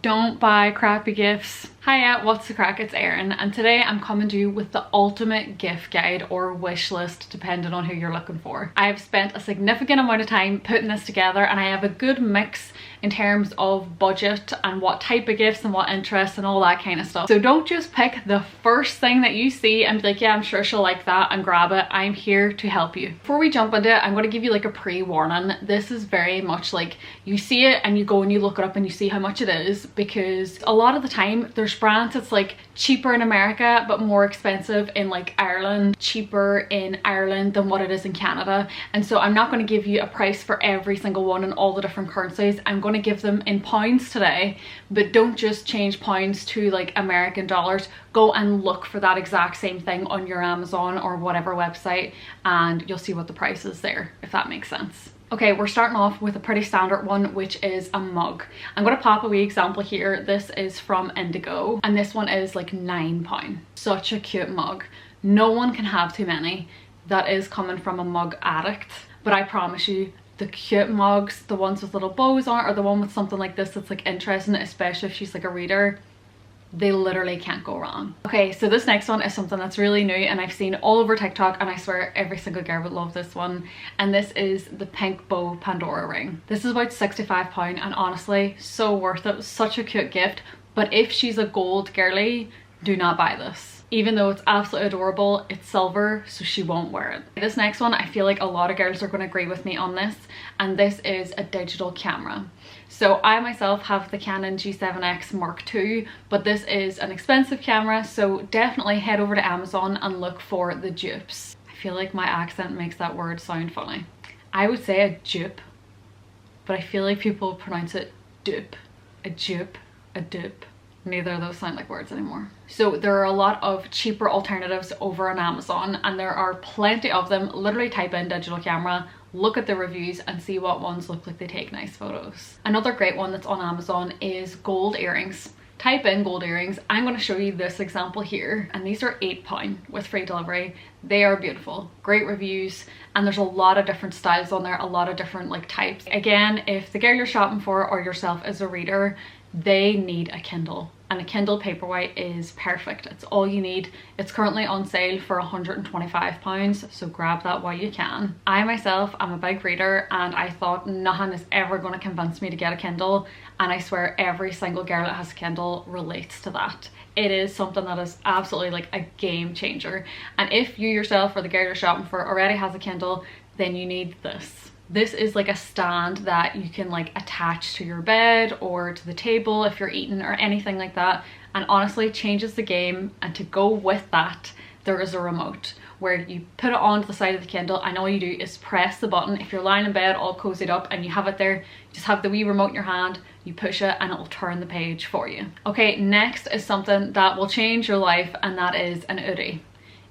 Don't buy crappy gifts. Hiya, what's the crack? It's Erin, and today I'm coming to you with the ultimate gift guide or wish list, depending on who you're looking for. I have spent a significant amount of time putting this together, and I have a good mix in terms of budget and what type of gifts and what interests and all that kind of stuff. So don't just pick the first thing that you see and be like, yeah, I'm sure she'll like that, and grab it. I'm here to help you. Before we jump into it, I'm going to give you like a pre-warning. This is very much like you see it and you go and you look it up and you see how much it is, because a lot of the time there's brands that's like cheaper in America but more expensive in like Ireland, cheaper in Ireland than what it is in Canada. And so I'm not going to give you a price for every single one in all the different currencies. I'm going to give them in pounds today, but don't just change pounds to like American dollars. Go and look for that exact same thing on your Amazon or whatever website, and you'll see what the price is there, if that makes sense. Okay, we're starting off with a pretty standard one, which is a mug. I'm going to pop a wee example here. This is from Indigo, and this one is like £9. Such a cute mug. No one can have too many. That is coming from a mug addict, but I promise you, the cute mugs, the ones with little bows on it, or the one with something like this that's like interesting, especially if she's like a reader, they literally can't go wrong. Okay, so this next one is something that's really new and I've seen all over TikTok, and I swear every single girl would love this one. And this is the pink bow Pandora ring. This is about £65, and honestly, so worth it. Such a cute gift. But if she's a gold girly, do not buy this. Even though it's absolutely adorable, it's silver, so she won't wear it. This next one, I feel like a lot of girls are going to agree with me on this, and this is a digital camera. So I myself have the Canon G7X Mark II, but this is an expensive camera, so definitely head over to Amazon and look for the dupes. I feel like my accent makes that word sound funny. I would say a dupe, but I feel like people pronounce it dupe. A dupe, a dupe. Neither of those sound like words anymore. So there are a lot of cheaper alternatives over on Amazon, and there are plenty of them. Literally type in digital camera, look at the reviews and see what ones look like they take nice photos. Another great one that's on Amazon is gold earrings. Type in gold earrings. I'm going to show you this example here, and these are £8 with free delivery. They are beautiful, great reviews, and there's a lot of different styles on there, a lot of different like types. Again, if the girl you're shopping for or yourself is a reader, they need a Kindle, and a Kindle Paperwhite is perfect. It's all you need. It's currently on sale for £125, so grab that while you can. I myself am a big reader, and I thought nothing is ever going to convince me to get a Kindle, and I swear every single girl that has a Kindle relates to that. It is something that is absolutely like a game changer, and if you yourself or the girl you're shopping for already has a Kindle, then you need this. This is like a stand that you can like attach to your bed or to the table if you're eating or anything like that, and honestly changes the game. And to go with that, there is a remote where you put it onto the side of the Kindle, and all you do is press the button. If you're lying in bed all cozied up and you have it there, just have the wee remote in your hand, you push it and it will turn the page for you. Okay, next is something that will change your life, and that is an Oodie.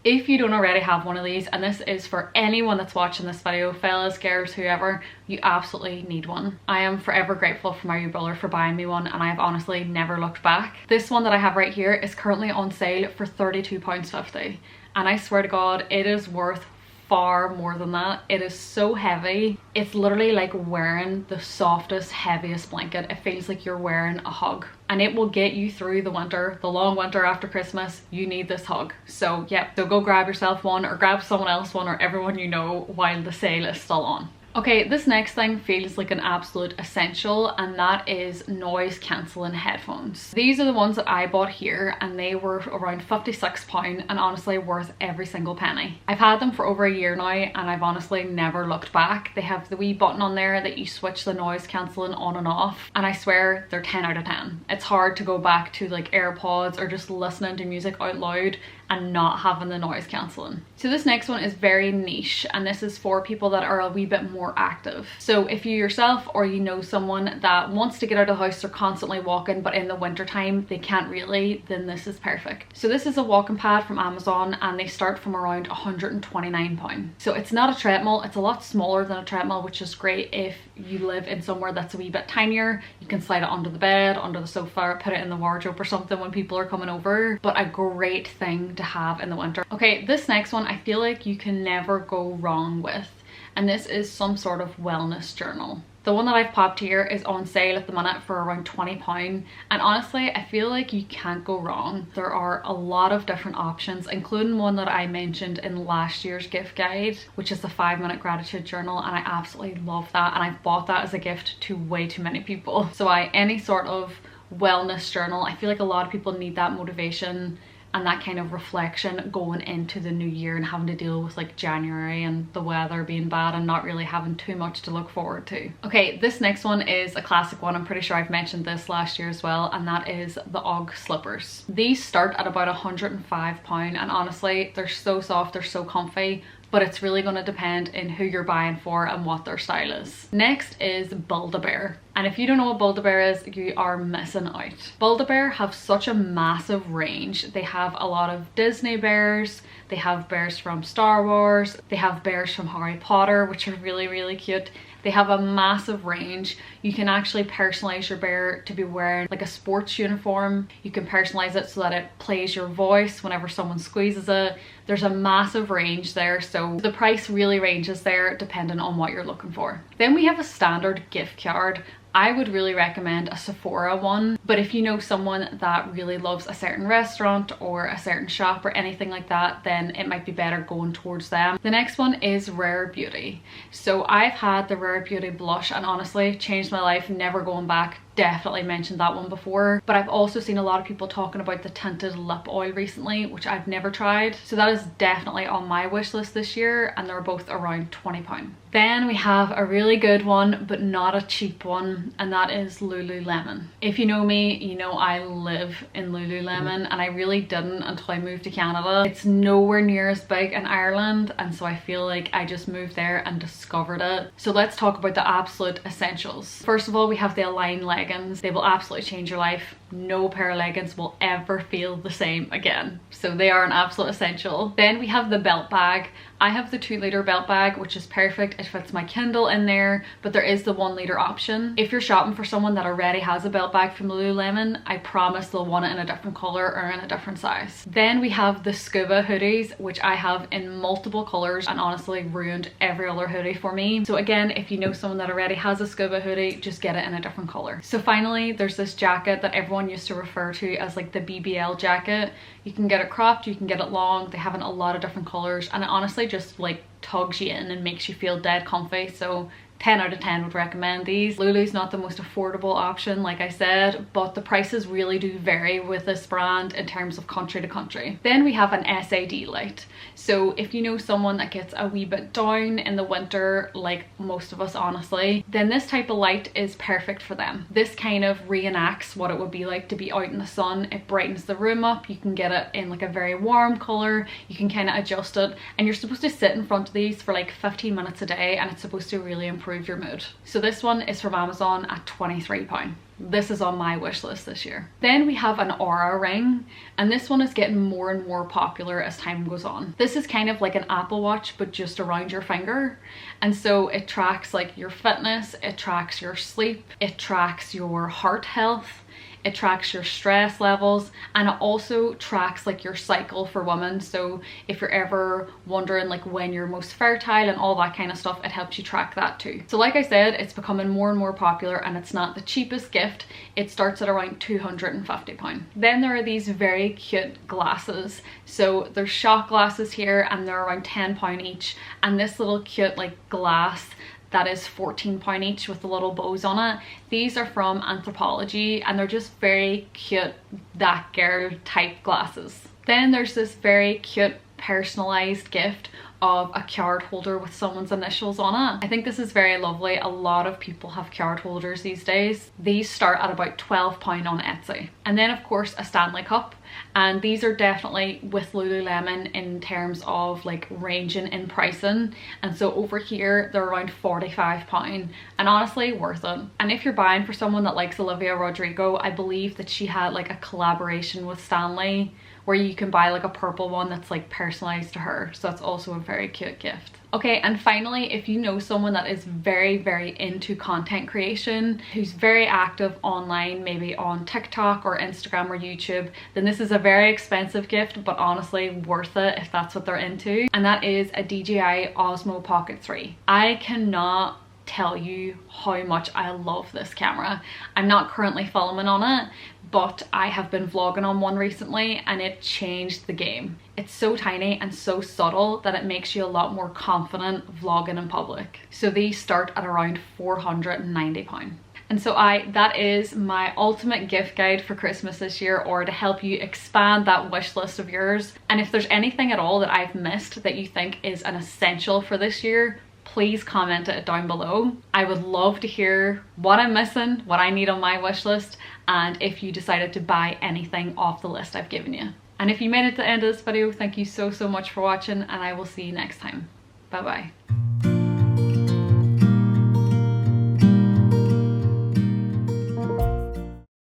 If you don't already have one of these, and this is for anyone that's watching this video, fellas, girls, whoever, you absolutely need one. I am forever grateful for my brother for buying me one, and I've honestly never looked back. This one that I have right here is currently on sale for £32.50, and I swear to God, it is worth far more than that. It is so heavy. It's literally like wearing the softest, heaviest blanket. It feels like you're wearing a hug, and it will get you through the winter, the long winter after Christmas. You need this hug. So yeah, so go grab yourself one, or grab someone else one, or everyone you know, while the sale is still on. Okay, this next thing feels like an absolute essential, and that is noise cancelling headphones. These are the ones that I bought here, and they were around £56, and honestly worth every single penny. I've had them for over a year now, and I've honestly never looked back. They have the wee button on there that you switch the noise cancelling on and off, and I swear they're 10 out of 10. It's hard to go back to like AirPods or just listening to music out loud and not having the noise cancelling. So this next one is very niche, and this is for people that are a wee bit more active. So if you yourself or you know someone that wants to get out of the house, they're constantly walking, but in the winter time they can't really, then this is perfect. So this is a walking pad from Amazon, and they start from around £129. So it's not a treadmill, it's a lot smaller than a treadmill, which is great if you live in somewhere that's a wee bit tinier. You can slide it under the bed, under the sofa, put it in the wardrobe or something when people are coming over, but a great thing to have in the winter. Okay, this next one I feel like you can never go wrong with, and this is some sort of wellness journal. The one that I've popped here is on sale at the minute for around £20, and honestly I feel like you can't go wrong. There are a lot of different options, including one that I mentioned in last year's gift guide, which is the 5-minute gratitude journal, and I absolutely love that, and I've bought that as a gift to way too many people. So any sort of wellness journal, I feel like a lot of people need that motivation and that kind of reflection going into the new year and having to deal with like January and the weather being bad and not really having too much to look forward to. Okay, this next one is a classic one. I'm pretty sure I've mentioned this last year as well, and that is the UGG slippers. These start at about £105, and honestly they're so soft, they're so comfy, but it's really going to depend in who you're buying for and what their style is. Next is Build-A-Bear. And if you don't know what Build-A-Bear is, you are missing out. Build-A-Bear have such a massive range. They have a lot of Disney bears, they have bears from Star Wars, they have bears from Harry Potter, which are really, really cute. They have a massive range. You can actually personalize your bear to be wearing like a sports uniform. You can personalize it so that it plays your voice whenever someone squeezes it. There's a massive range there, so the price really ranges there depending on what you're looking for. Then we have a standard gift card. I would really recommend a Sephora one, but if you know someone that really loves a certain restaurant or a certain shop or anything like that, then it might be better going towards them. The next one is Rare Beauty. So I've had the Rare Beauty blush and honestly changed my life, never going back. Definitely mentioned that one before, but I've also seen a lot of people talking about the tinted lip oil recently, which I've never tried, so that is definitely on my wish list this year, and they're both around £20. Then we have a really good one but not a cheap one, and that is Lululemon. If you know me, you know I live in Lululemon, and I really didn't until I moved to Canada. It's nowhere near as big in Ireland, and so I feel like I just moved there and discovered it. So let's talk about the absolute essentials. First of all, we have the Align leggings. They will absolutely change your life. No pair of leggings will ever feel the same again, so they are an absolute essential. Then we have the belt bag. I have the 2-litre belt bag, which is perfect. It fits my Kindle in there, but there is the 1-litre option. If you're shopping for someone that already has a belt bag from Lululemon, I promise they'll want it in a different colour or in a different size. Then we have the scuba hoodies, which I have in multiple colours and honestly ruined every other hoodie for me. So again, if you know someone that already has a scuba hoodie, just get it in a different colour. So finally, there's this jacket that everyone used to refer to as like the BBL jacket. You can get it cropped, you can get it long. They have in a lot of different colours, and it honestly just like tugs you in and makes you feel dead comfy. So 10 out of 10 would recommend these. Lulu's not the most affordable option, like I said, but the prices really do vary with this brand in terms of country to country. Then we have an SAD light. So if you know someone that gets a wee bit down in the winter, like most of us honestly, then this type of light is perfect for them. This kind of reenacts what it would be like to be out in the sun. It brightens the room up. You can get it in like a very warm color. You can kind of adjust it, and you're supposed to sit in front of these for like 15 minutes a day, and it's supposed to really improve your mood. So this one is from Amazon at £23. This is on my wish list this year. Then we have an Aura ring, and this one is getting more and more popular as time goes on. This is kind of like an Apple Watch but just around your finger, and so it tracks like your fitness, it tracks your sleep, it tracks your heart health, it tracks your stress levels, and it also tracks like your cycle for women. So if you're ever wondering like when you're most fertile and all that kind of stuff, it helps you track that too. So like I said, it's becoming more and more popular, and it's not the cheapest gift. It starts at around £250. Then there are these very cute glasses. So there's shot glasses here, and they're around £10 each, and this little cute like glass that is £14 each with the little bows on it. These are from Anthropology, and they're just very cute, that girl type glasses. Then there's this very cute personalized gift of a card holder with someone's initials on it. I think this is very lovely. A lot of people have card holders these days. These start at about £12 on Etsy. And then of course a Stanley Cup, and these are definitely with Lululemon in terms of like ranging in pricing, and so over here they're around £45, and honestly worth it. And if you're buying for someone that likes Olivia Rodrigo, I believe that she had like a collaboration with Stanley where you can buy like a purple one that's like personalized to her, so that's also a very cute gift. Okay, and finally, if you know someone that is very, very into content creation, who's very active online, maybe on TikTok or Instagram or YouTube, then this is a very expensive gift, but honestly worth it if that's what they're into. And that is a DJI Osmo Pocket 3. I cannot tell you how much I love this camera. I'm not currently filming on it, but I have been vlogging on one recently and it changed the game. It's so tiny and so subtle that it makes you a lot more confident vlogging in public. So these start at around £490. And so that is my ultimate gift guide for Christmas this year, or to help you expand that wish list of yours. And if there's anything at all that I've missed that you think is an essential for this year, please comment it down below. I would love to hear what I'm missing, what I need on my wish list, and if you decided to buy anything off the list I've given you. And if you made it to the end of this video, thank you so much for watching, and I will see you next time. Bye bye.